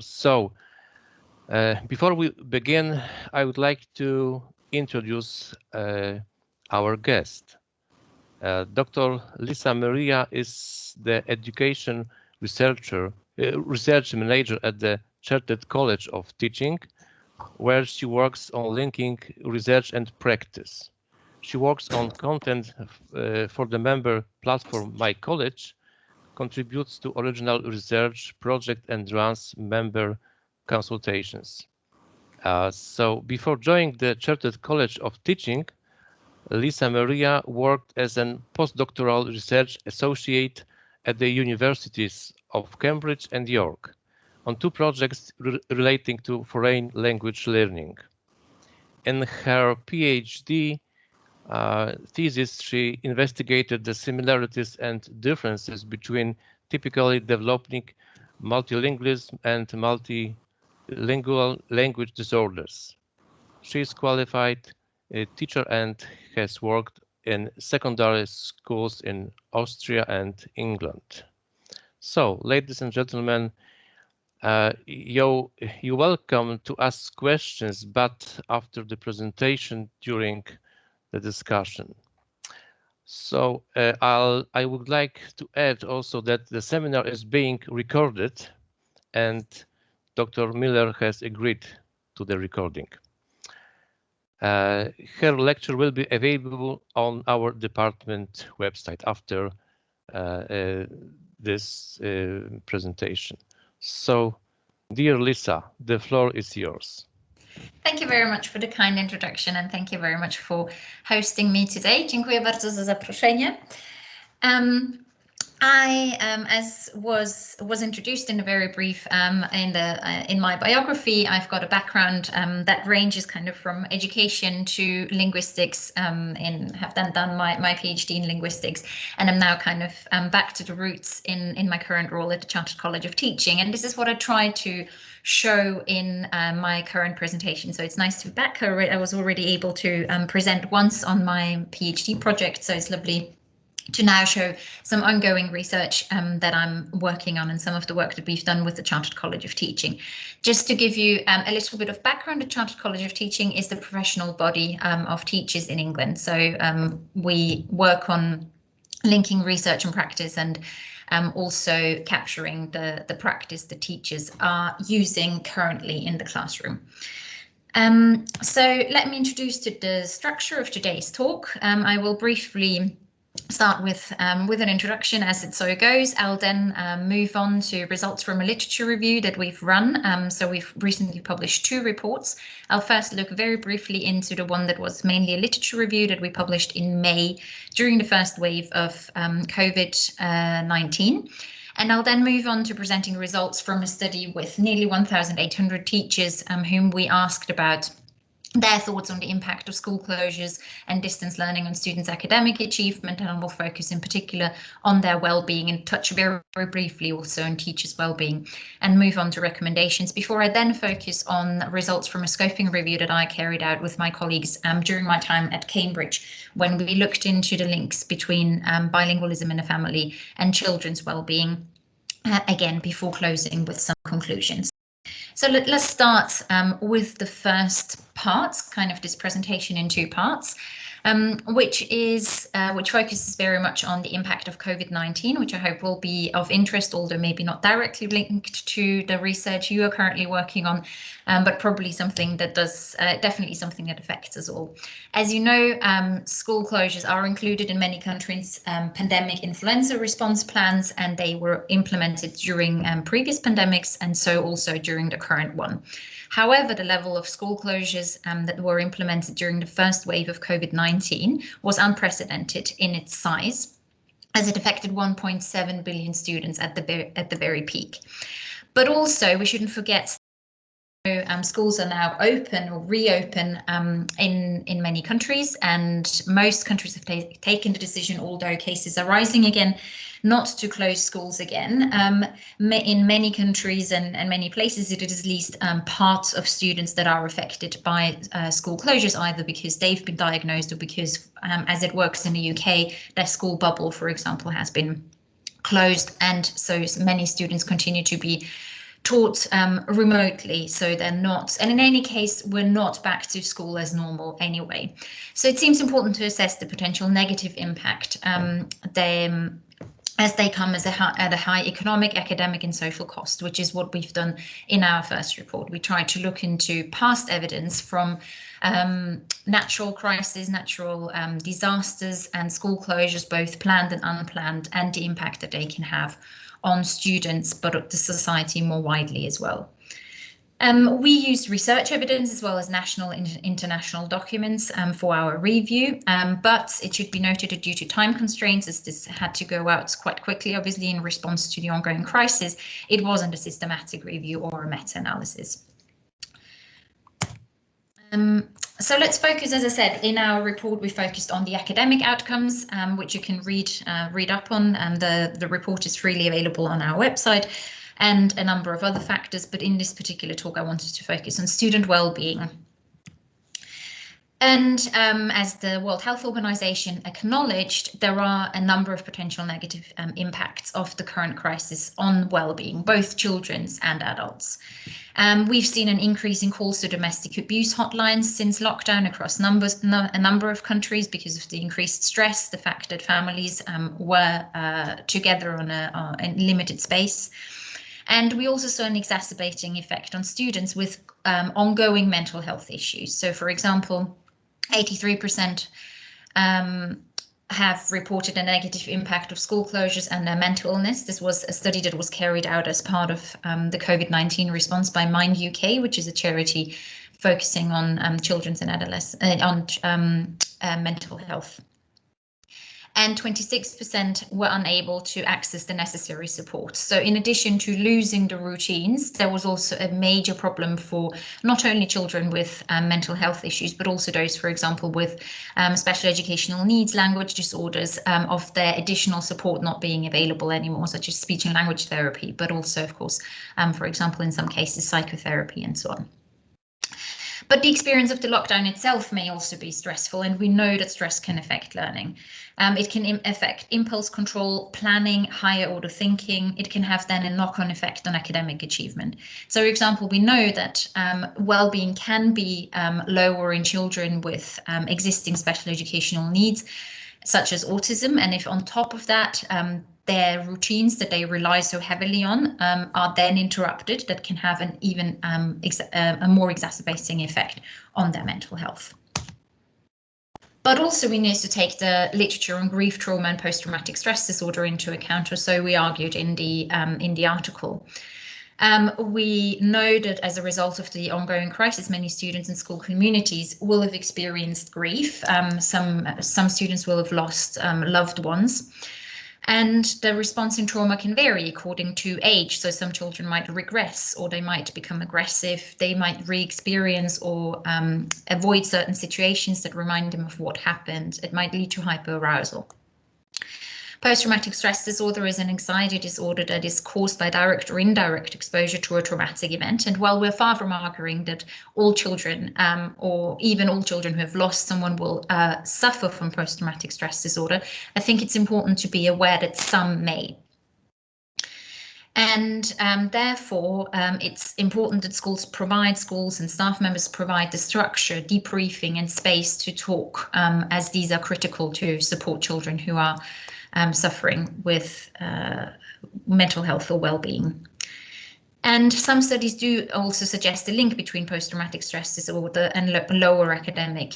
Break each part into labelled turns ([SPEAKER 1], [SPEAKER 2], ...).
[SPEAKER 1] So, before we begin, I would like to introduce our guest. Dr. Lisa Maria is the education research manager at the Chartered College of Teaching, where she works on linking research and practice. She works on content for the member platform My College, contributes to original research project and runs member consultations. So before joining the Chartered College of Teaching, Lisa Maria worked as a postdoctoral research associate at the universities of Cambridge and York on two projects relating to foreign language learning. In her PhD thesis, she investigated the similarities and differences between typically developing multilingualism and multilingual language disorders. She is qualified teacher and has worked in secondary schools in Austria and England. So, ladies and gentlemen, you're welcome to ask questions, but after the presentation, during the discussion. So I would like to add also that the seminar is being recorded and Dr. Muller has agreed to the recording. Her lecture will be available on our department website after this presentation. So, dear Lisa, the floor is yours.
[SPEAKER 2] Thank you very much for the kind introduction and thank you very much for hosting me today. Dziękuję bardzo za zaproszenie. As was introduced in a very brief in my biography, I've got a background that ranges kind of from education to linguistics. Have done my PhD in linguistics, and I'm now kind of back to the roots in my current role at the Chartered College of Teaching. And this is what I try to show in my current presentation. So it's nice to be back. I was already able to present once on my PhD project, so it's lovely to now show some ongoing research that I'm working on and some of the work that we've done with the Chartered College of Teaching. Just to give you a little bit of background, the Chartered College of Teaching is the professional body of teachers in England. So we work on linking research and practice and also capturing the practice the teachers are using currently in the classroom. So let me introduce to the structure of today's talk. I will briefly start with an introduction as it so goes. I'll then move on to results from a literature review that we've run. So we've recently published 2 reports. I'll first look very briefly into the one that was mainly a literature review that we published in May during the first wave of COVID-19. And I'll then move on to presenting results from a study with nearly 1,800 teachers whom we asked about their thoughts on the impact of school closures and distance learning on students' academic achievement, and we'll focus in particular on their well-being and touch very, very briefly also on teachers' well-being, and move on to recommendations before I then focus on results from a scoping review that I carried out with my colleagues during my time at Cambridge, when we looked into the links between bilingualism in the family and children's well-being, again, before closing with some conclusions. So let's start with the first part, kind of this presentation in 2 parts, which focuses very much on the impact of COVID-19, which I hope will be of interest, although maybe not directly linked to the research you are currently working on, but probably something that does, definitely something that affects us all. As you know, school closures are included in many countries' pandemic influenza response plans, and they were implemented during previous pandemics, and so also during the current one. However, the level of school closures that were implemented during the first wave of COVID-19 was unprecedented in its size, as it affected 1.7 billion students at the very peak. But also, we shouldn't forget schools are now open or reopen in many countries, and most countries have taken the decision, although cases are rising again, not to close schools again. In many countries and many places, it is at least part of students that are affected by school closures, either because they've been diagnosed or because, as it works in the UK, their school bubble, for example, has been closed, and so many students continue to be taught remotely, so they're not, and in any case, we're not back to school as normal anyway. So it seems important to assess the potential negative impact as they come at a high economic, academic and social cost, which is what we've done in our first report. We tried to look into past evidence from natural crises, natural disasters and school closures, both planned and unplanned, and the impact that they can have on students, but the society more widely as well. We used research evidence as well as national and international documents for our review, but it should be noted that due to time constraints, as this had to go out quite quickly, obviously in response to the ongoing crisis, it wasn't a systematic review or a meta-analysis. So let's focus, as I said, in our report, we focused on the academic outcomes, which you can read up on. The report is freely available on our website, and a number of other factors, but in this particular talk, I wanted to focus on student well-being. And as the World Health Organization acknowledged, there are a number of potential negative impacts of the current crisis on well-being, both children's and adults. We've seen an increase in calls to domestic abuse hotlines since lockdown across a number of countries because of the increased stress, the fact that families were together on a limited space. And we also saw an exacerbating effect on students with ongoing mental health issues. So, for example, 83% have reported a negative impact of school closures and their mental illness. This was a study that was carried out as part of the COVID-19 response by Mind UK, which is a charity focusing on children's and adolescents, on mental health. And 26% were unable to access the necessary support. So in addition to losing the routines, there was also a major problem for not only children with mental health issues, but also those, for example, with special educational needs, language disorders, of their additional support not being available anymore, such as speech and language therapy, but also, of course, for example, in some cases, psychotherapy and so on. But the experience of the lockdown itself may also be stressful, and we know that stress can affect learning. It can affect impulse control, planning, higher order thinking. It can have then a knock-on effect on academic achievement. So, for example, we know that well-being can be lower in children with existing special educational needs, such as autism, and if on top of that, their routines that they rely so heavily on are then interrupted, that can have an even a more exacerbating effect on their mental health. But also we need to take the literature on grief, trauma and post-traumatic stress disorder into account, or so we argued in the article. We know that as a result of the ongoing crisis, many students and school communities will have experienced grief. Some students will have lost loved ones. And the response in trauma can vary according to age. So some children might regress, or they might become aggressive. They might re-experience or avoid certain situations that remind them of what happened. It might lead to hyperarousal. Post-traumatic stress disorder is an anxiety disorder that is caused by direct or indirect exposure to a traumatic event. And while we're far from arguing that all children, or even all children who have lost someone, will suffer from post-traumatic stress disorder, I think it's important to be aware that some may. And therefore, it's important that schools and staff members provide the structure, debriefing and space to talk, as these are critical to support children who are suffering with mental health or well-being. And some studies do also suggest a link between post-traumatic stress disorder and lower academic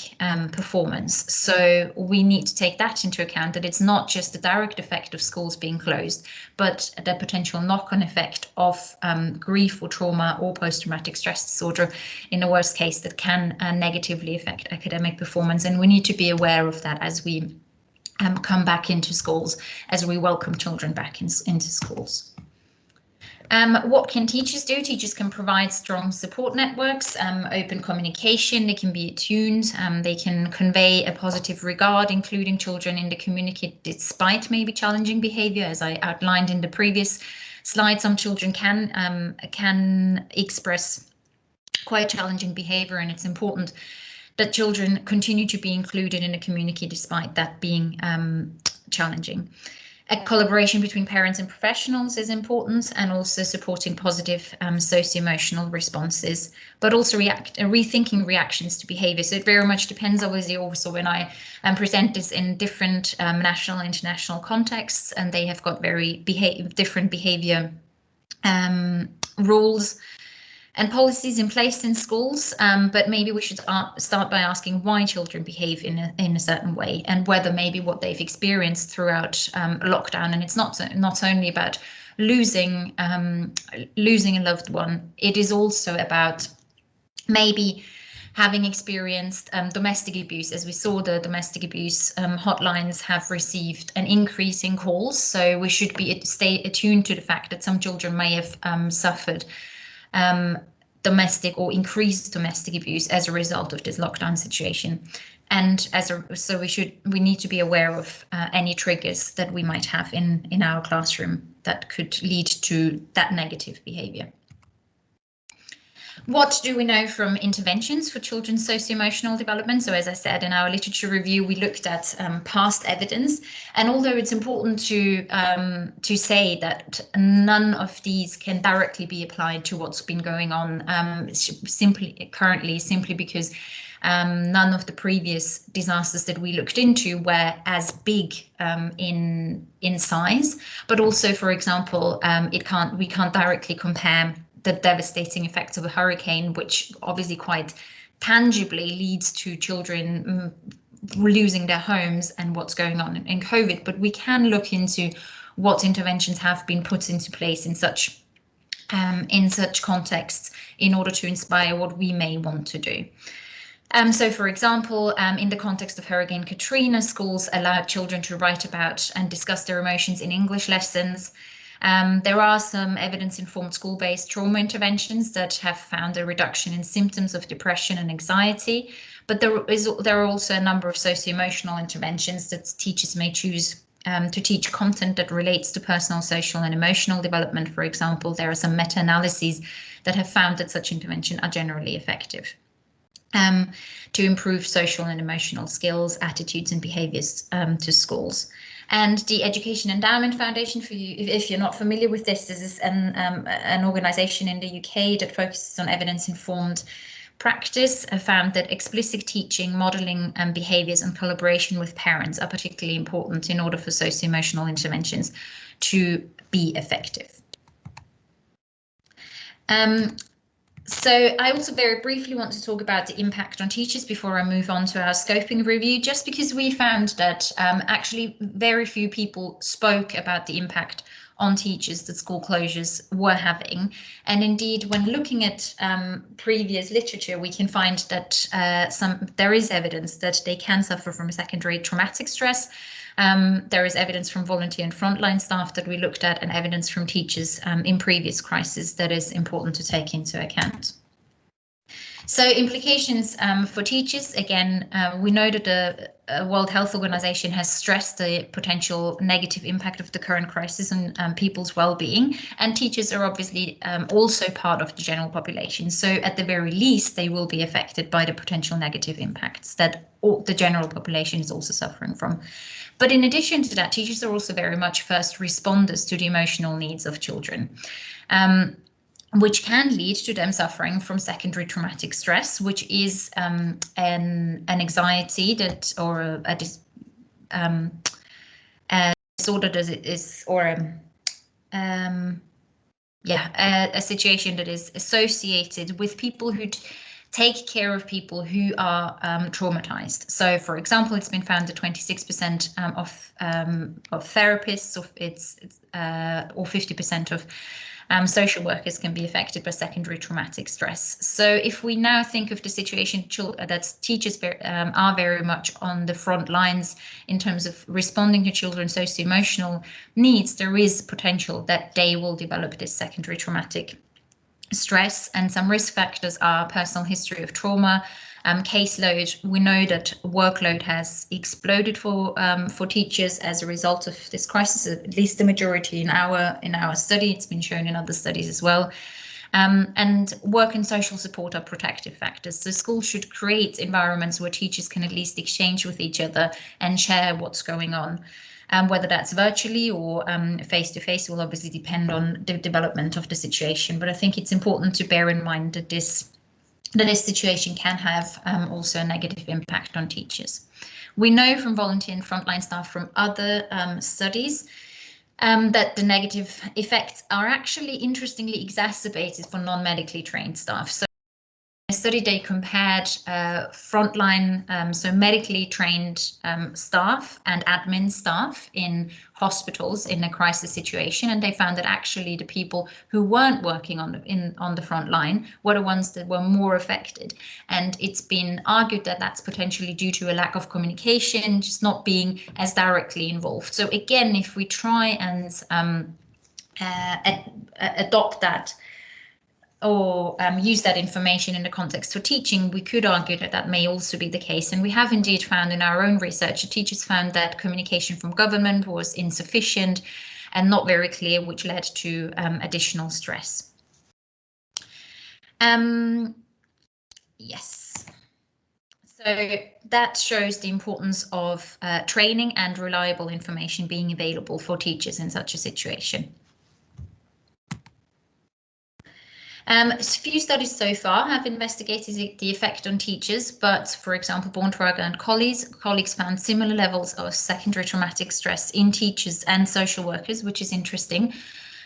[SPEAKER 2] performance. So we need to take that into account, that it's not just the direct effect of schools being closed, but the potential knock-on effect of grief or trauma or post-traumatic stress disorder in the worst case that can negatively affect academic performance. And we need to be aware of that as we come back into schools, as we welcome children back into schools. What can teachers do? Teachers can provide strong support networks, open communication. They can be attuned. They can convey a positive regard, including children in the community despite maybe challenging behavior. As I outlined in the previous slide, some children can express quite challenging behavior, and it's important that children continue to be included in the community despite that being challenging. A collaboration between parents and professionals is important, and also supporting positive socio-emotional responses, but also rethinking reactions to behavior. So it very much depends, obviously, also when I present this in different national and international contexts, and they have got very different behavior rules and policies in place in schools, but maybe we should start by asking why children behave in a certain way, and whether maybe what they've experienced throughout lockdown, and it's not only about losing a loved one, it is also about maybe having experienced domestic abuse. As we saw, the domestic abuse hotlines have received an increase in calls, so we should stay attuned to the fact that some children may have suffered domestic or increased domestic abuse as a result of this lockdown situation, and so we need to be aware of any triggers that we might have in our classroom that could lead to that negative behavior. What do we know from interventions for children's socio-emotional development? So as I said, in our literature review, we looked at past evidence, and although it's important to say that none of these can directly be applied to what's been going on simply because none of the previous disasters that we looked into were as big in size, but also, for example, we can't directly compare the devastating effects of a hurricane, which obviously quite tangibly leads to children losing their homes, and what's going on in COVID. But we can look into what interventions have been put into place in such contexts in order to inspire what we may want to do. So, for example, in the context of Hurricane Katrina, schools allowed children to write about and discuss their emotions in English lessons. There are some evidence-informed school-based trauma interventions that have found a reduction in symptoms of depression and anxiety, but there are also a number of socio-emotional interventions that teachers may choose to teach content that relates to personal, social, and emotional development. For example, there are some meta-analyses that have found that such interventions are generally effective to improve social and emotional skills, attitudes, and behaviors to schools. And the Education Endowment Foundation, for you, if you're not familiar with this is an organisation in the UK that focuses on evidence-informed practice, found that explicit teaching, modelling, and behaviours and collaboration with parents are particularly important in order for socio-emotional interventions to be effective. So I also very briefly want to talk about the impact on teachers before I move on to our scoping review, just because we found that actually very few people spoke about the impact on teachers that school closures were having. And indeed, when looking at previous literature, we can find that there is evidence that they can suffer from secondary traumatic stress. There is evidence from volunteer and frontline staff that we looked at, and evidence from teachers in previous crises that is important to take into account. So implications for teachers, again, we know that the World Health Organization has stressed the potential negative impact of the current crisis on people's well-being, and teachers are obviously also part of the general population. So at the very least, they will be affected by the potential negative impacts that the general population is also suffering from. But in addition to that, teachers are also very much first responders to the emotional needs of children, which can lead to them suffering from secondary traumatic stress, which is an anxiety that, or a disorder that is, or a situation that is associated with people who take care of people who are traumatized. So, for example, it's been found that 26% of therapists, or 50% of social workers can be affected by secondary traumatic stress. So if we now think of the situation that teachers are very much on the front lines in terms of responding to children's socio-emotional needs, there is potential that they will develop this secondary traumatic stress. And some risk factors are personal history of trauma, caseload. We know that workload has exploded for teachers as a result of this crisis, at least the majority in our study. It's been shown in other studies as well. And work and social support are protective factors. So schools should create environments where teachers can at least exchange with each other and share what's going on. Whether that's virtually or face-to-face will obviously depend on the development of the situation. But I think it's important to bear in mind that this situation can have also a negative impact on teachers. We know from volunteer and frontline staff from other studies that the negative effects are actually interestingly exacerbated for non-medically trained staff. So in a study they compared frontline, so medically trained staff and admin staff in hospitals in a crisis situation, and they found that actually the people who weren't working on the front line were the ones that were more affected. And it's been argued that that's potentially due to a lack of communication, just not being as directly involved. So again, if we try and adopt that or use that information in the context for teaching, we could argue that that may also be the case. And we have indeed found in our own research, the teachers found that communication from government was insufficient and not very clear, which led to additional stress. Yes. So that shows the importance of training and reliable information being available for teachers in such a situation. A few studies so far have investigated the effect on teachers, but for example, Borntrager and colleagues found similar levels of secondary traumatic stress in teachers and social workers, which is interesting,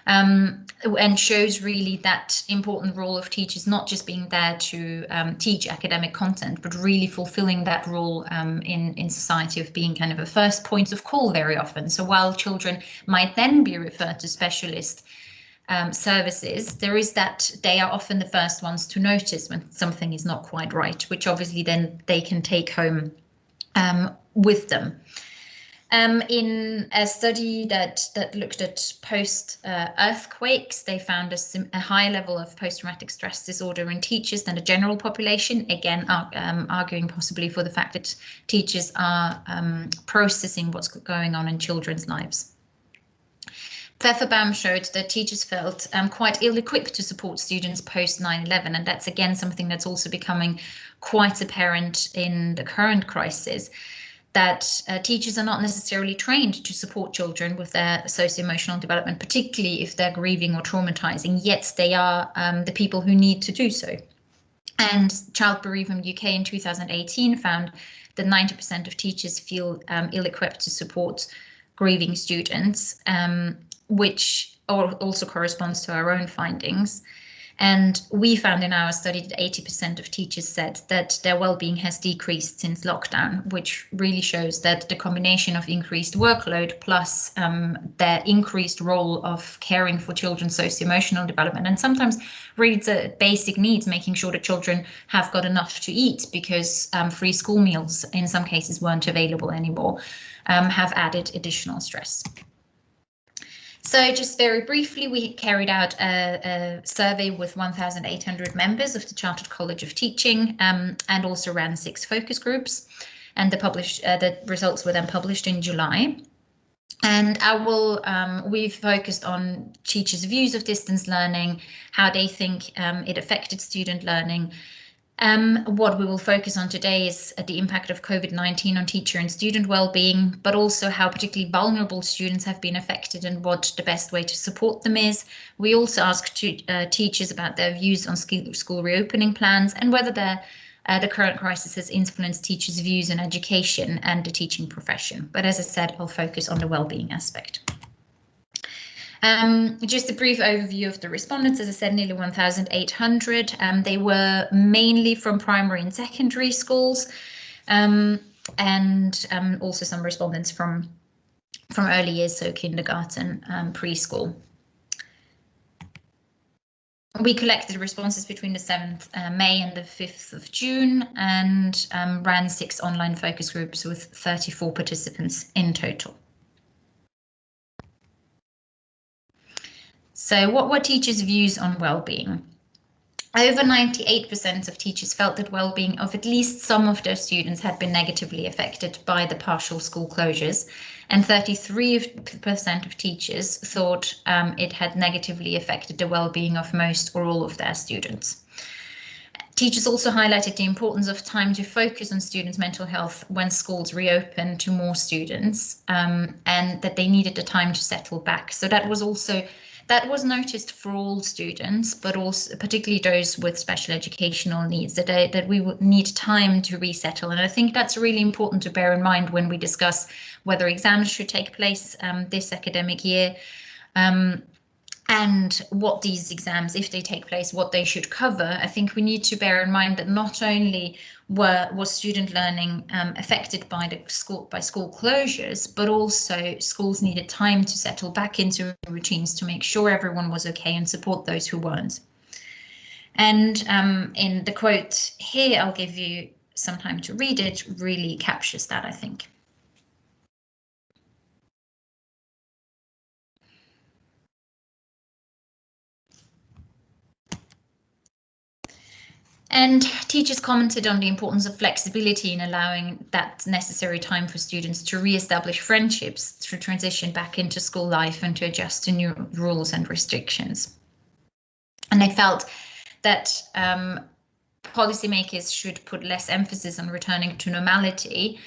[SPEAKER 2] and shows really that important role of teachers not just being there to teach academic content, but really fulfilling that role in society of being kind of a first point of call very often. So while children might then be referred to specialist services, there is that they are often the first ones to notice when something is not quite right, which obviously then they can take home with them. In a study that looked at post earthquakes, they found a high level of post-traumatic stress disorder in teachers than the general population, again arguing possibly for the fact that teachers are processing what's going on in children's lives. Pfefferbaum showed that teachers felt quite ill-equipped to support students post 9/11, and that's again something that's also becoming quite apparent in the current crisis, that teachers are not necessarily trained to support children with their socio-emotional development, particularly if they're grieving or traumatizing, yet they are the people who need to do so. And Child Bereavement UK in 2018 found that 90% of teachers feel ill-equipped to support grieving students, which also corresponds to our own findings. And we found in our study that 80% of teachers said that their well-being has decreased since lockdown, which really shows that the combination of increased workload plus their increased role of caring for children's socio-emotional development, and sometimes really the basic needs, making sure that children have got enough to eat because free school meals in some cases weren't available anymore, have added additional stress. So just very briefly, we carried out a survey with 1,800 members of the Chartered College of Teaching and also ran 6 focus groups, and the results were then published in July. And we've focused on teachers' views of distance learning, how they think it affected student learning. What we will focus on today is the impact of COVID-19 on teacher and student well-being, but also how particularly vulnerable students have been affected and what the best way to support them is. We also asked teachers about their views on school reopening plans and whether the current crisis has influenced teachers' views on education and the teaching profession. But as I said, I'll focus on the well-being aspect. Just a brief overview of the respondents. As I said, nearly 1,800. They were mainly from primary and secondary schools, and also some respondents from early years, so kindergarten, preschool. We collected responses between the 7th May and the 5th of June and ran 6 online focus groups with 34 participants in total. So what were teachers' views on well-being? Over 98% of teachers felt that well-being of at least some of their students had been negatively affected by the partial school closures, and 33% of teachers thought it had negatively affected the well-being of most or all of their students. Teachers also highlighted the importance of time to focus on students' mental health when schools reopened to more students, and that they needed the time to settle back. So that was noticed for all students, but also particularly those with special educational needs, that we would need time to resettle. And I think that's really important to bear in mind when we discuss whether exams should take place this academic year. And what these exams, if they take place, what they should cover. I think we need to bear in mind that not only was student learning affected by school closures, but also schools needed time to settle back into routines to make sure everyone was okay and support those who weren't. And in the quote here, I'll give you some time to read it, really captures that, I think. And teachers commented on the importance of flexibility in allowing that necessary time for students to re-establish friendships, to transition back into school life and to adjust to new rules and restrictions. And they felt that policymakers should put less emphasis on returning to normality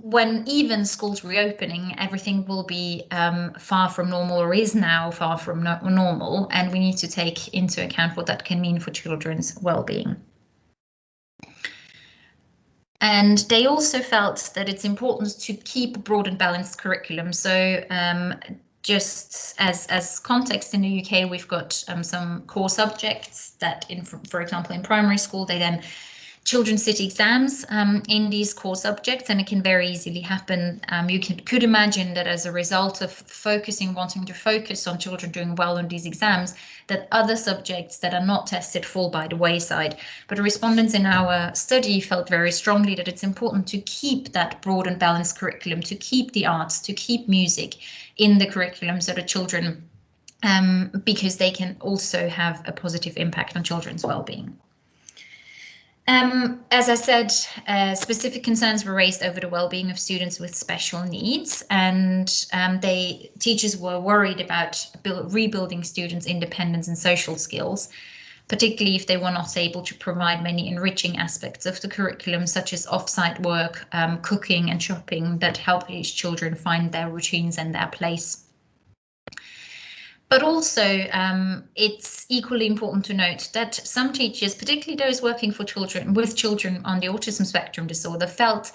[SPEAKER 2] when even schools reopening, everything will be far from normal, or is now far from normal, and we need to take into account what that can mean for children's well-being. And they also felt that it's important to keep a broad and balanced curriculum. So just as context, in the UK, we've got some core subjects that, for example, in primary school, they then children sit exams in these core subjects, and it can very easily happen. You could imagine that as a result of wanting to focus on children doing well on these exams, that other subjects that are not tested fall by the wayside. But respondents in our study felt very strongly that it's important to keep that broad and balanced curriculum, to keep the arts, to keep music in the curriculum, so that children, because they can also have a positive impact on children's well-being. As I said, specific concerns were raised over the well-being of students with special needs, and teachers were worried about rebuilding students' independence and social skills, particularly if they were not able to provide many enriching aspects of the curriculum, such as off-site work, cooking and shopping, that help these children find their routines and their place. But also, it's equally important to note that some teachers, particularly those working with children on the autism spectrum disorder, felt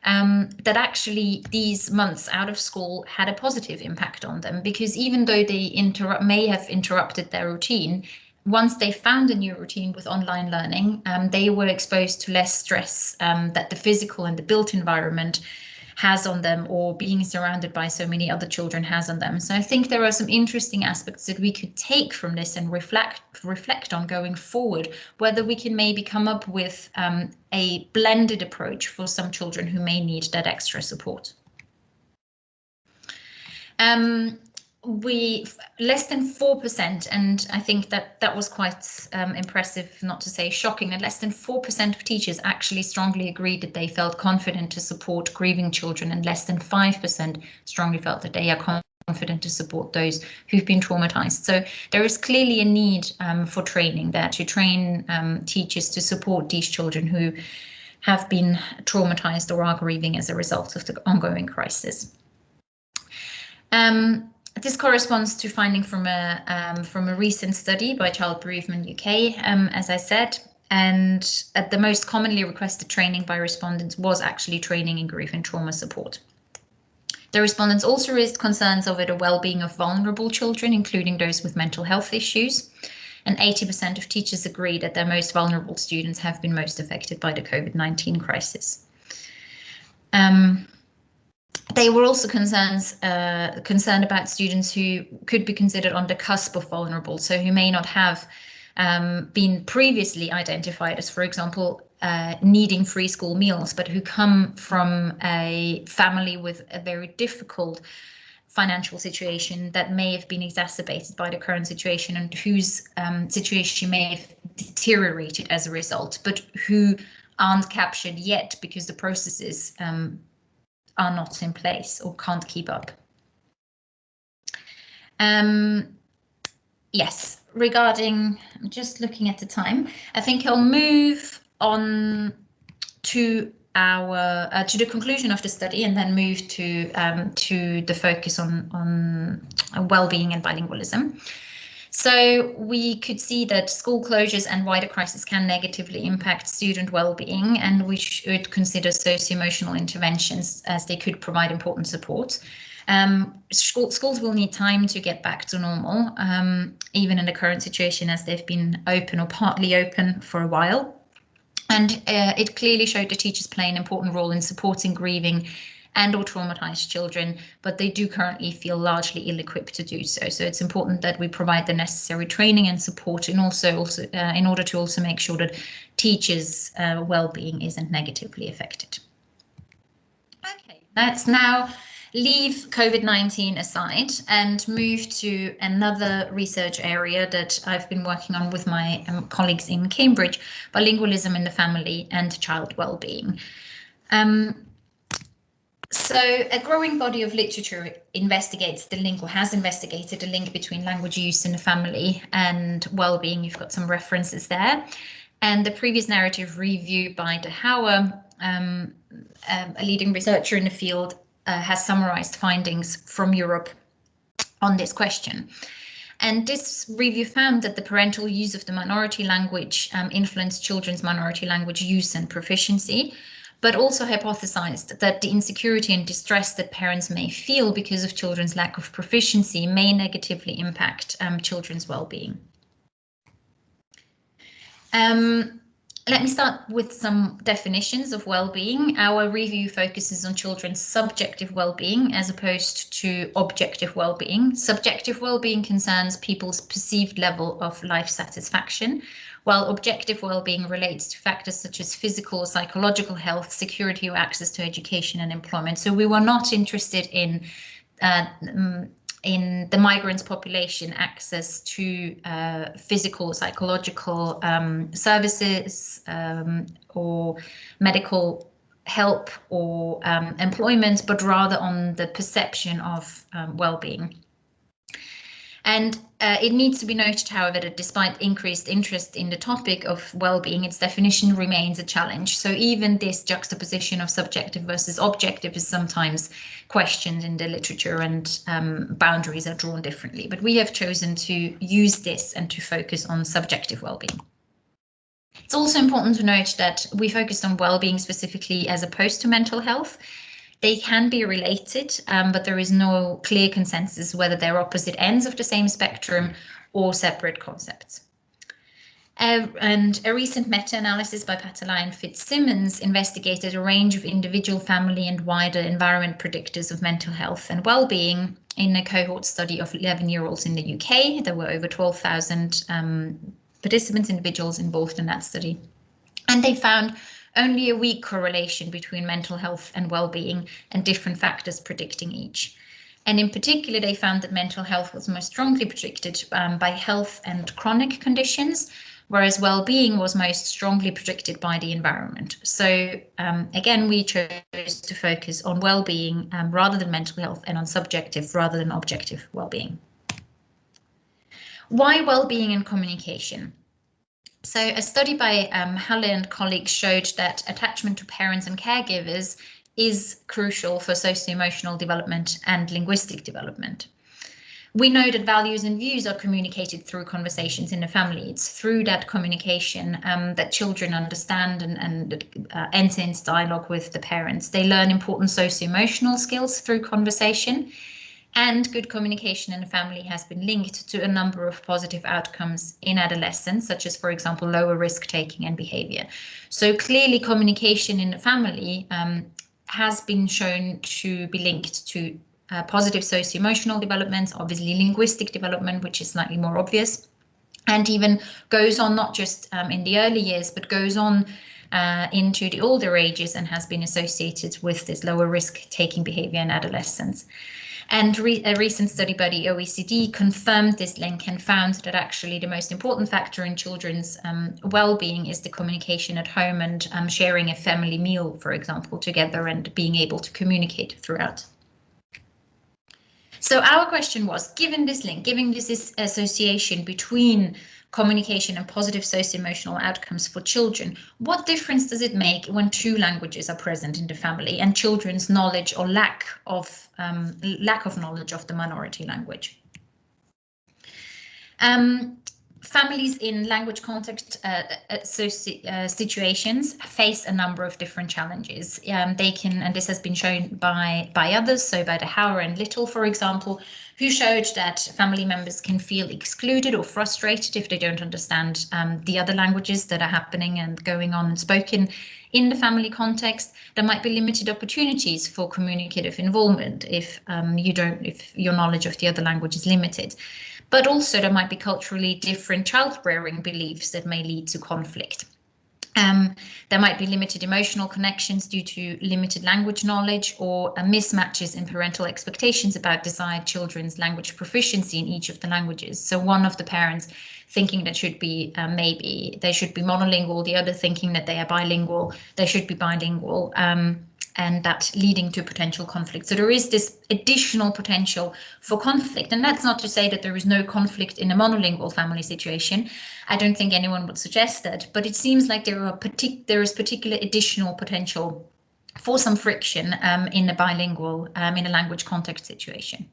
[SPEAKER 2] that actually these months out of school had a positive impact on them, because even though they may have interrupted their routine, once they found a new routine with online learning, they were exposed to less stress that the physical and the built environment has on them, or being surrounded by so many other children has on them. So I think there are some interesting aspects that we could take from this and reflect on going forward, whether we can maybe come up with a blended approach for some children who may need that extra support. Less than 4%, and I think that was quite impressive, not to say shocking, that less than 4% of teachers actually strongly agreed that they felt confident to support grieving children, and less than 5% strongly felt that they are confident to support those who've been traumatized. So there is clearly a need for training there, to train teachers to support these children who have been traumatized or are grieving as a result of the ongoing crisis. This corresponds to finding from a recent study by Child Bereavement UK, as I said, and the most commonly requested training by respondents was actually training in grief and trauma support. The respondents also raised concerns over the well-being of vulnerable children, including those with mental health issues, and 80% of teachers agree that their most vulnerable students have been most affected by the COVID-19 crisis. They were also concerned about students who could be considered on the cusp of vulnerable, so who may not have been previously identified as, for example, needing free school meals, but who come from a family with a very difficult financial situation that may have been exacerbated by the current situation, and whose situation may have deteriorated as a result, but who aren't captured yet because the processes are not in place or can't keep up. Yes, regarding, I'm just looking at the time, I think I'll move on to our to the conclusion of the study and then move to the focus on well-being and bilingualism. So we could see that school closures and wider crisis can negatively impact student well-being, and we should consider socio-emotional interventions as they could provide important support. Schools will need time to get back to normal, even in the current situation, as they've been open or partly open for a while. And it clearly showed the teachers play an important role in supporting grieving and or traumatized children, but they do currently feel largely ill-equipped to do so. So it's important that we provide the necessary training and support, and also in order to also make sure that teachers' well-being isn't negatively affected. Okay, let's now leave COVID-19 aside and move to another research area that I've been working on with my colleagues in Cambridge, bilingualism in the family and child well-being. So a growing body of literature investigates the link, or has investigated the link between language use in the family and well-being. You've got some references there. And the previous narrative review by De Houwer, a leading researcher in the field, has summarized findings from Europe on this question. And this review found that the parental use of the minority language influenced children's minority language use and proficiency, but also hypothesized that the insecurity and distress that parents may feel because of children's lack of proficiency may negatively impact children's well-being. Let me start with some definitions of well-being. Our review focuses on children's subjective well-being as opposed to objective well-being. Subjective well-being concerns people's perceived level of life satisfaction, while objective well-being relates to factors such as physical or psychological health, security or access to education and employment. So we were not interested in the migrants' population access to physical, psychological services or medical help or employment, but rather on the perception of well-being. And it needs to be noted, however, that despite increased interest in the topic of well-being, its definition remains a challenge. So even this juxtaposition of subjective versus objective is sometimes questioned in the literature, and boundaries are drawn differently. But we have chosen to use this and to focus on subjective well-being. It's also important to note that we focused on well-being specifically as opposed to mental health. They can be related, but there is no clear consensus whether they're opposite ends of the same spectrum or separate concepts. And a recent meta-analysis by Patalai and Fitzsimmons investigated a range of individual, family and wider environment predictors of mental health and well-being in a cohort study of 11-year-olds in the UK. There were over 12,000 participants, individuals involved in that study. And they found only a weak correlation between mental health and well-being and different factors predicting each. And in particular, they found that mental health was most strongly predicted by health and chronic conditions, whereas well-being was most strongly predicted by the environment. So again, we chose to focus on well-being rather than mental health, and on subjective rather than objective well-being. Why well-being and communication? So a study by Halle and colleagues showed that attachment to parents and caregivers is crucial for socio-emotional development and linguistic development. We know that values and views are communicated through conversations in the family. It's through that communication that children understand and enter into dialogue with the parents. They learn important socio-emotional skills through conversation. And good communication in the family has been linked to a number of positive outcomes in adolescence, such as, for example, lower risk-taking and behavior. So clearly communication in the family has been shown to be linked to positive socio-emotional development, obviously linguistic development, which is slightly more obvious, and even goes on not just in the early years, but goes on into the older ages and has been associated with this lower risk-taking behavior in adolescence. And a recent study by the OECD confirmed this link and found that actually the most important factor in children's well-being is the communication at home and sharing a family meal, for example, together and being able to communicate throughout. So our question was, given this link, given this association between communication and positive socio-emotional outcomes for children, what difference does it make when two languages are present in the family and children's knowledge or lack of knowledge of the minority language? Families in language context situations face a number of different challenges. They can, and this has been shown by others, so by de Hauer and Little, for example, who showed that family members can feel excluded or frustrated if they don't understand the other languages that are happening and going on and spoken in the family context. There might be limited opportunities for communicative involvement if your knowledge of the other language is limited. But also there might be culturally different child-rearing beliefs that may lead to conflict. There might be limited emotional connections due to limited language knowledge or mismatches in parental expectations about desired children's language proficiency in each of the languages. So one of the parents thinking that should be maybe they should be monolingual, the other thinking that they are bilingual, they should be bilingual. And that leading to potential conflict. So there is this additional potential for conflict. And that's not to say that there is no conflict in a monolingual family situation. I don't think anyone would suggest that, but it seems like there is particular additional potential for some friction in a bilingual, in a language context situation.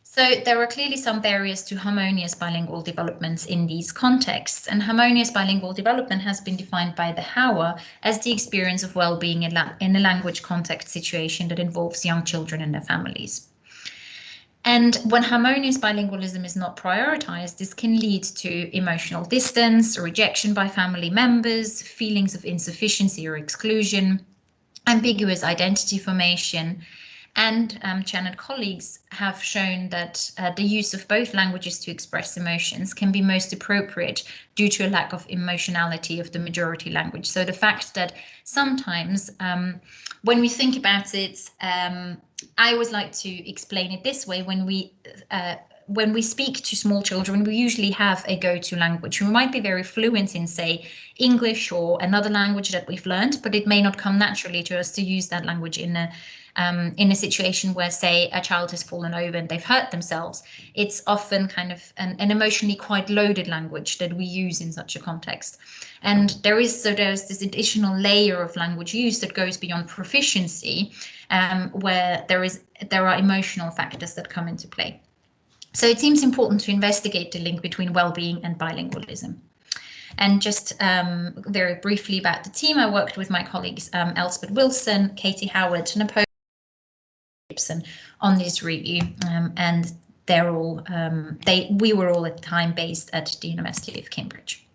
[SPEAKER 2] So there are clearly some barriers to harmonious bilingual developments in these contexts, and harmonious bilingual development has been defined by de Hauer as the experience of well-being in a language context situation that involves young children and their families. And when harmonious bilingualism is not prioritized, this can lead to emotional distance, rejection by family members, feelings of insufficiency or exclusion, ambiguous identity formation. And Chan and colleagues have shown that the use of both languages to express emotions can be most appropriate due to a lack of emotionality of the majority language. So the fact that sometimes when we think about it, I always like to explain it this way. When we speak to small children, we usually have a go-to language. We might be very fluent in, say, English or another language that we've learned, but it may not come naturally to us to use that language in a situation where, say, a child has fallen over and they've hurt themselves. It's often kind of an emotionally quite loaded language that we use in such a context. And there's this additional layer of language use that goes beyond proficiency, where there are emotional factors that come into play. So it seems important to investigate the link between well-being and bilingualism. And just very briefly about the team, I worked with my colleagues Elspeth Wilson, Katie Howard, Napoleon Gibson on this review, and they're all we were all at the time based at the University of Cambridge.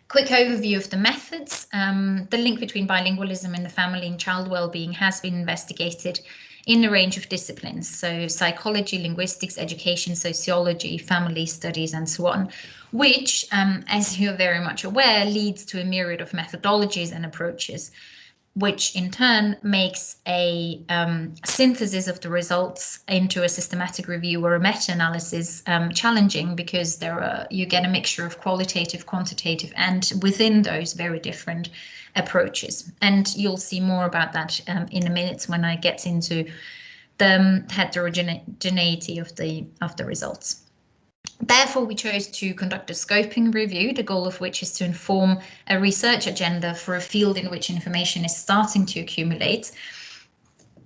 [SPEAKER 2] Quick overview of the methods. The link between bilingualism and the family and child well-being has been investigated in a range of disciplines, so psychology, linguistics, education, sociology, family studies, and so on, which, as you're very much aware, leads to a myriad of methodologies and approaches, which in turn makes a synthesis of the results into a systematic review or a meta-analysis challenging, because you get a mixture of qualitative, quantitative, and within those very different approaches. And you'll see more about that in a minute when I get into the heterogeneity of the results. Therefore, we chose to conduct a scoping review, the goal of which is to inform a research agenda for a field in which information is starting to accumulate.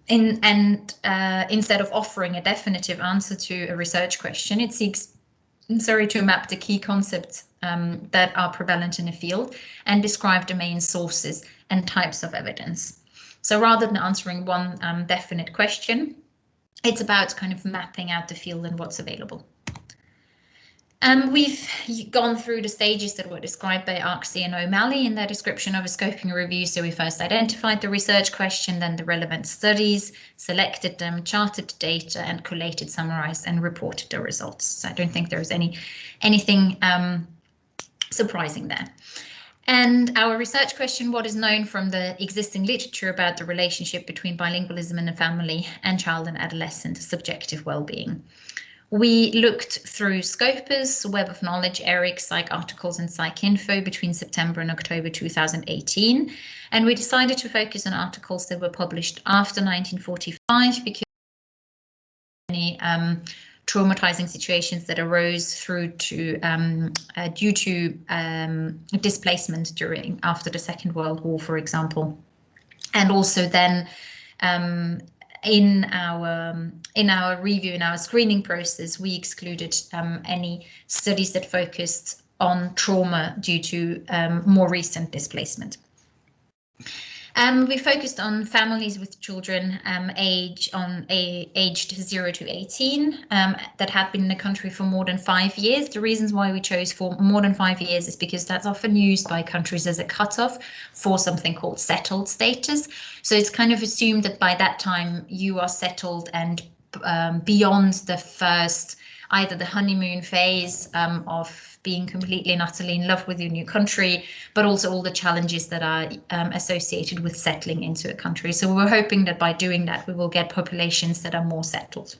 [SPEAKER 2] Instead of offering a definitive answer to a research question, it seeks to map the key concepts that are prevalent in a field and describe the main sources and types of evidence. So rather than answering one definite question, it's about kind of mapping out the field and what's available. We've gone through the stages that were described by Arksey and O'Malley in their description of a scoping review. So we first identified the research question, then the relevant studies, selected them, charted the data, and collated, summarized, and reported the results. So I don't think there is anything surprising there. And our research question: what is known from the existing literature about the relationship between bilingualism in the family and child and adolescent subjective well-being? We looked through Scopus, Web of Knowledge, ERIC, Psych Articles, and Psych Info between September and October 2018, and we decided to focus on articles that were published after 1945 because any traumatizing situations that arose due to displacement after the Second World War, for example. And also then in our review, in our screening process, we excluded any studies that focused on trauma due to more recent displacement. We focused on families with children aged 0 to 18 that had been in the country for more than 5 years. The reasons why we chose for more than 5 years is because that's often used by countries as a cutoff for something called settled status. So it's kind of assumed that by that time you are settled and beyond the first, either the honeymoon phase of being completely and utterly in love with your new country, but also all the challenges that are associated with settling into a country. So we're hoping that by doing that, we will get populations that are more settled.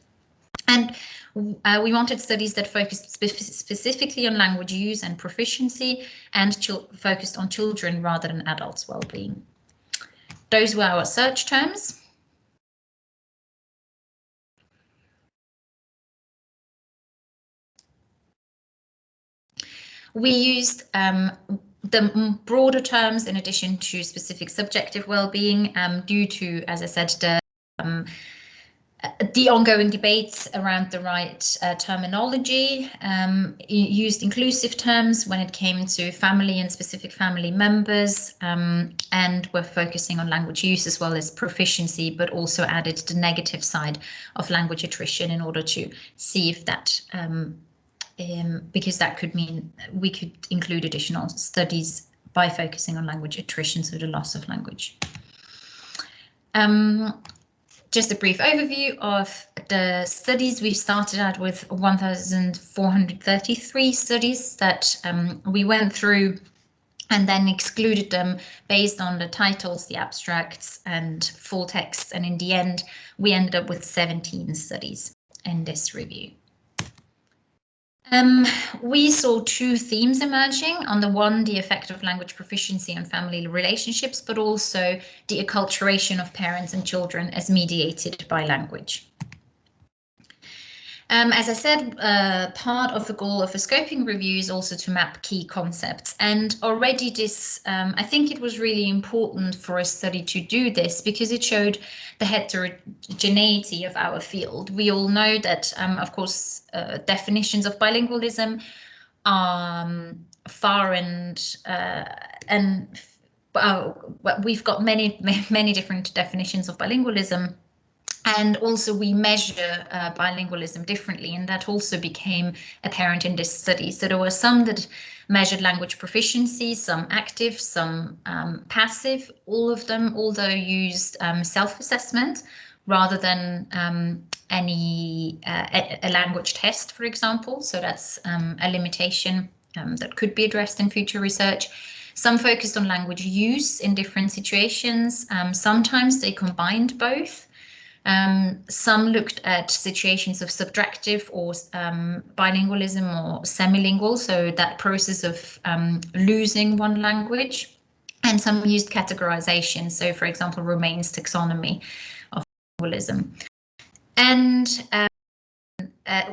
[SPEAKER 2] And we wanted studies that focused specifically on language use and proficiency and focused on children rather than adults' well-being. Those were our search terms. We used the broader terms in addition to specific subjective well-being due to, as I said, the ongoing debates around the right terminology. Used inclusive terms when it came to family and specific family members, and we're focusing on language use as well as proficiency, but also added the negative side of language attrition in order to see if that because that could mean we could include additional studies by focusing on language attrition, so the loss of language. Just a brief overview of the studies. We started out with 1,433 studies that we went through and then excluded them based on the titles, the abstracts and full texts. And in the end, we ended up with 17 studies in this review. We saw two themes emerging. On the one, the effect of language proficiency on family relationships, but also the acculturation of parents and children as mediated by language. As I said, part of the goal of a scoping review is also to map key concepts. And already this, I think it was really important for a study to do this because it showed the heterogeneity of our field. We all know that, of course, definitions of bilingualism are far and we've got many different definitions of bilingualism. And also we measure bilingualism differently, and that also became apparent in this study. So there were some that measured language proficiency, some active, some passive, all of them, although used self-assessment rather than a language test, for example. So that's a limitation that could be addressed in future research. Some focused on language use in different situations. Sometimes they combined both. Some looked at situations of subtractive or bilingualism or semilingual, so that process of losing one language, and some used categorization, so for example Romain's taxonomy of bilingualism. And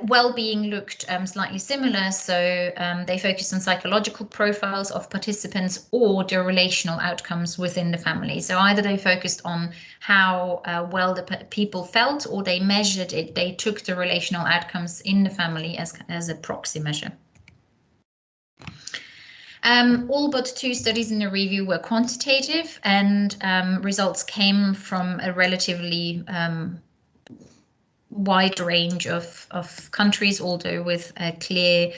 [SPEAKER 2] well-being looked slightly similar, so they focused on psychological profiles of participants or the relational outcomes within the family. So either they focused on how well the people felt, or they measured it, they took the relational outcomes in the family as a proxy measure. All but two studies in the review were quantitative, and results came from a relatively wide range of countries, although with a clear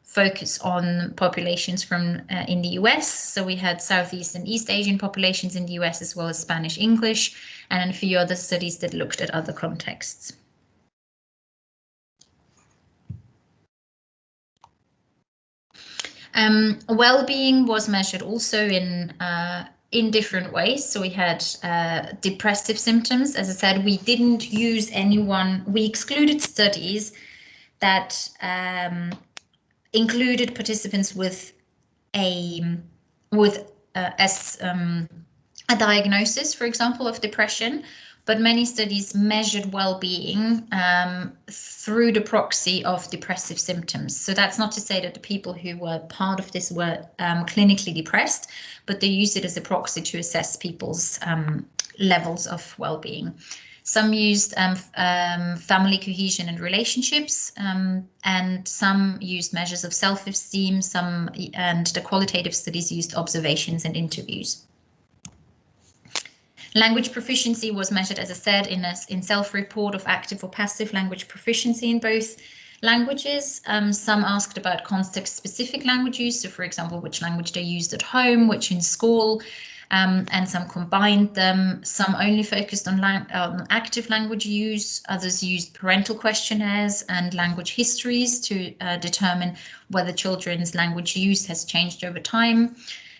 [SPEAKER 2] focus on populations from in the US. So we had Southeast and East Asian populations in the US, as well as Spanish English, and a few other studies that looked at other contexts. Well-being was measured also in different ways. So we had depressive symptoms. As I said, we didn't use we excluded studies that included participants with a diagnosis, for example, of depression, but many studies measured well-being through the proxy of depressive symptoms. So that's not to say that the people who were part of this were clinically depressed, but they used it as a proxy to assess people's levels of well-being. Some used family cohesion and relationships, and some used measures of self-esteem, and the qualitative studies used observations and interviews. Language proficiency was measured, as I said, in self-report of active or passive language proficiency in both languages. Some asked about context-specific language use, so for example, which language they used at home, which in school, and some combined them. Some only focused on active language use. Others used parental questionnaires and language histories to determine whether children's language use has changed over time.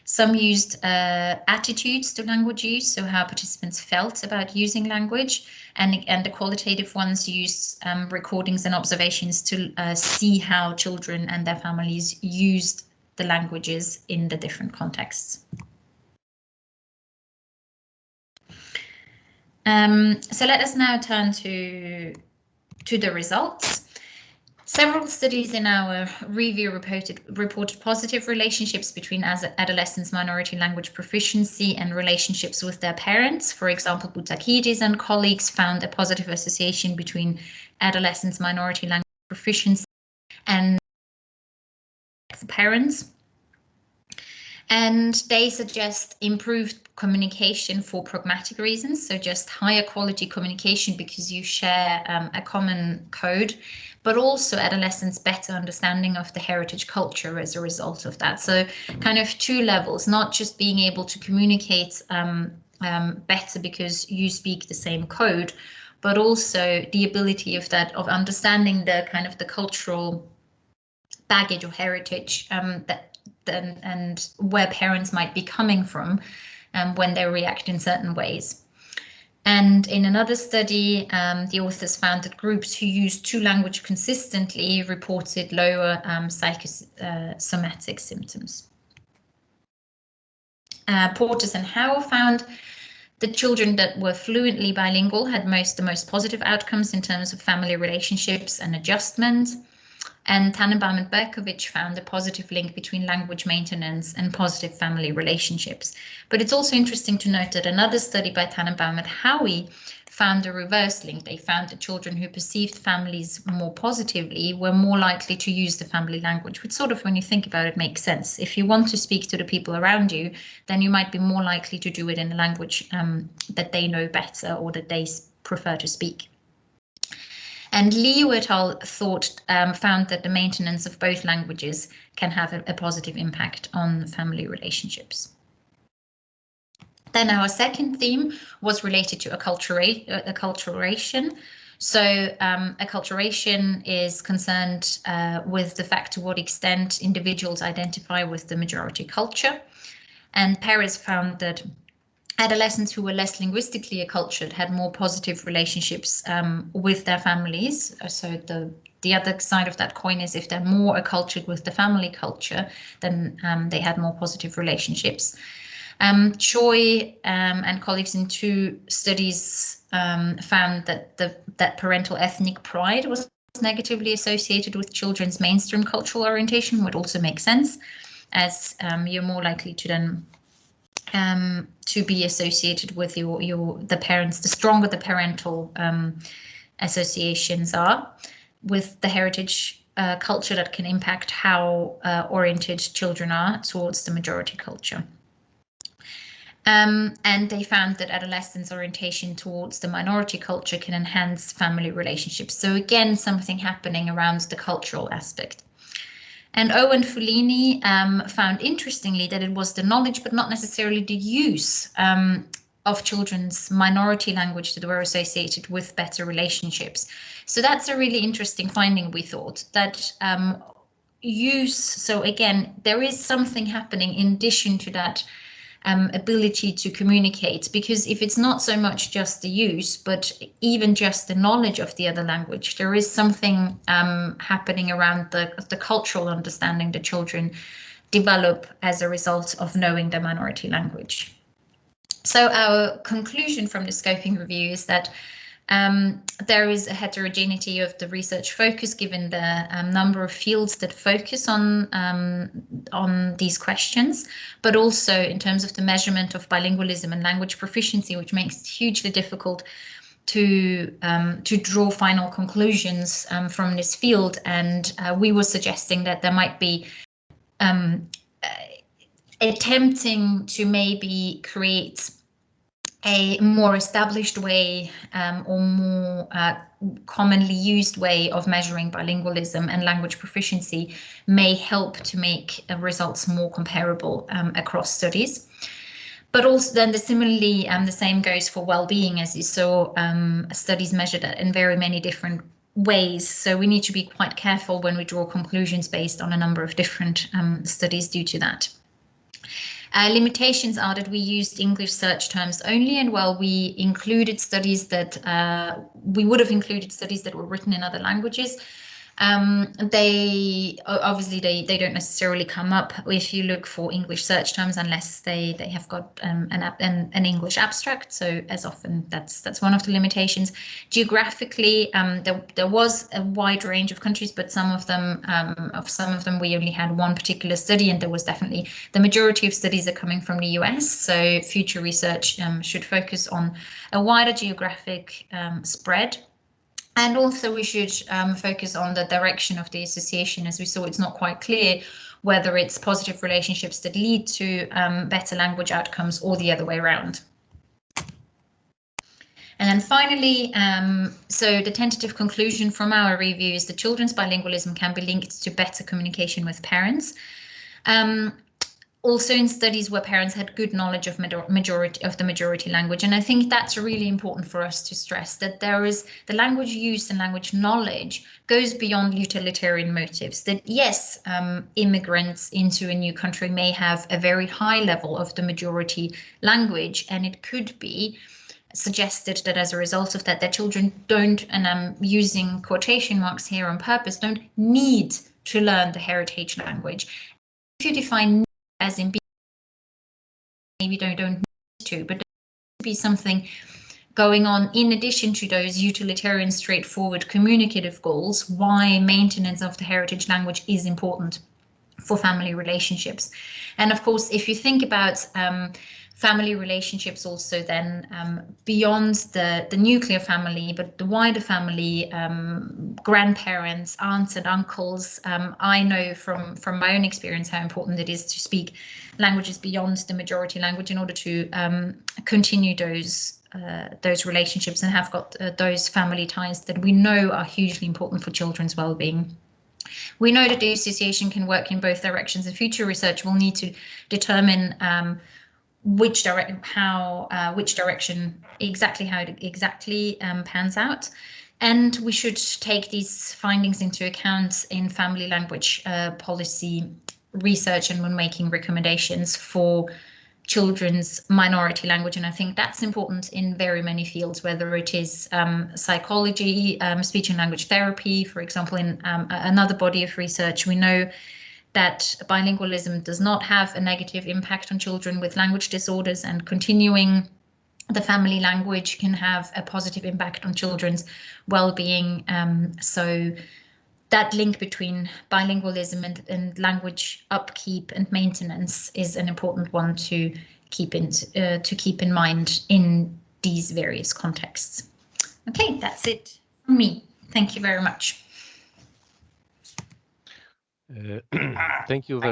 [SPEAKER 2] Some used attitudes to language use, so how participants felt about using language, and the qualitative ones used recordings and observations to see how children and their families used the languages in the different contexts. So let us now turn to the results. Several studies in our review reported positive relationships between adolescents' minority language proficiency and relationships with their parents. For example, Boutakidis and colleagues found a positive association between adolescents' minority language proficiency and parents. And they suggest improved communication for pragmatic reasons, so just higher quality communication because you share a common code, but also adolescents' better understanding of the heritage culture as a result of that. So kind of two levels, not just being able to communicate better because you speak the same code, but also the ability of understanding the kind of the cultural baggage or heritage and where parents might be coming from when they react in certain ways. And in another study, the authors found that groups who used two languages consistently reported lower psychosomatic symptoms. Portes and Howe found that children that were fluently bilingual had the most positive outcomes in terms of family relationships and adjustment. And Tannenbaum and Berkovich found a positive link between language maintenance and positive family relationships. But it's also interesting to note that another study by Tannenbaum and Howe found a reverse link. They found that children who perceived families more positively were more likely to use the family language, which sort of, when you think about it, makes sense. If you want to speak to the people around you, then you might be more likely to do it in a language that they know better or that they prefer to speak. And Liu et al. Found that the maintenance of both languages can have a positive impact on family relationships. Then our second theme was related to acculturation. So acculturation is concerned with the fact to what extent individuals identify with the majority culture. And Perez found that adolescents who were less linguistically accultured had more positive relationships with their families. So the other side of that coin is if they're more accultured with the family culture, then they had more positive relationships. Choi and colleagues in two studies found that parental ethnic pride was negatively associated with children's mainstream cultural orientation, would also make sense, as you're more likely to then to be associated with the parents. The stronger the parental associations are with the heritage culture, that can impact how oriented children are towards the majority culture. And they found that adolescents' orientation towards the minority culture can enhance family relationships. So again, something happening around the cultural aspect. And Owen Follini found interestingly that it was the knowledge, but not necessarily the use of children's minority language that were associated with better relationships. So that's a really interesting finding, we thought, that use. So again, there is something happening in addition to that ability to communicate, because if it's not so much just the use, but even just the knowledge of the other language, there is something happening around the cultural understanding that children develop as a result of knowing the minority language. So our conclusion from the scoping review is that there is a heterogeneity of the research focus given the number of fields that focus on these questions, but also in terms of the measurement of bilingualism and language proficiency, which makes it hugely difficult to draw final conclusions from this field. And we were suggesting that there might be attempting to maybe create a more established way or more commonly used way of measuring bilingualism and language proficiency may help to make results more comparable across studies. But also then similarly, the same goes for well-being, as you saw, studies measured in very many different ways. So we need to be quite careful when we draw conclusions based on a number of different studies due to that. Limitations are that we used English search terms only, and while we included studies that we would have included studies that were written in other languages, they obviously they don't necessarily come up if you look for English search terms unless they have got an English abstract. So as often that's one of the limitations. Geographically, there was a wide range of countries, but some of them we only had one particular study, and there was definitely the majority of studies are coming from the US. So future research should focus on a wider geographic spread. And also we should focus on the direction of the association. As we saw, it's not quite clear whether it's positive relationships that lead to better language outcomes or the other way around. And then finally, so the tentative conclusion from our review is that children's bilingualism can be linked to better communication with parents. Also in studies where parents had good knowledge of the majority language. And I think that's really important for us to stress, that there is the language use and language knowledge goes beyond utilitarian motives. That yes, immigrants into a new country may have a very high level of the majority language, and it could be suggested that as a result of that, their children don't, and I'm using quotation marks here on purpose, don't need to learn the heritage language. If you define as in maybe don't need to, but there should be something going on in addition to those utilitarian, straightforward communicative goals, why maintenance of the heritage language is important for family relationships. And of course, if you think about family relationships also then beyond the nuclear family, but the wider family, grandparents, aunts and uncles. I know from my own experience how important it is to speak languages beyond the majority language in order to continue those relationships and have got those family ties that we know are hugely important for children's well-being. We know that the association can work in both directions, and future research will need to determine which direction exactly how it exactly pans out, and we should take these findings into account in family language policy research and when making recommendations for children's minority language. And I think that's important in very many fields, whether it is psychology, speech and language therapy, for example. In another body of research, we know that bilingualism does not have a negative impact on children with language disorders, and continuing the family language can have a positive impact on children's well-being. So that link between bilingualism and language upkeep and maintenance is an important one to keep in mind in these various contexts. Okay, that's it from me. Thank you very much.
[SPEAKER 1] Thank you very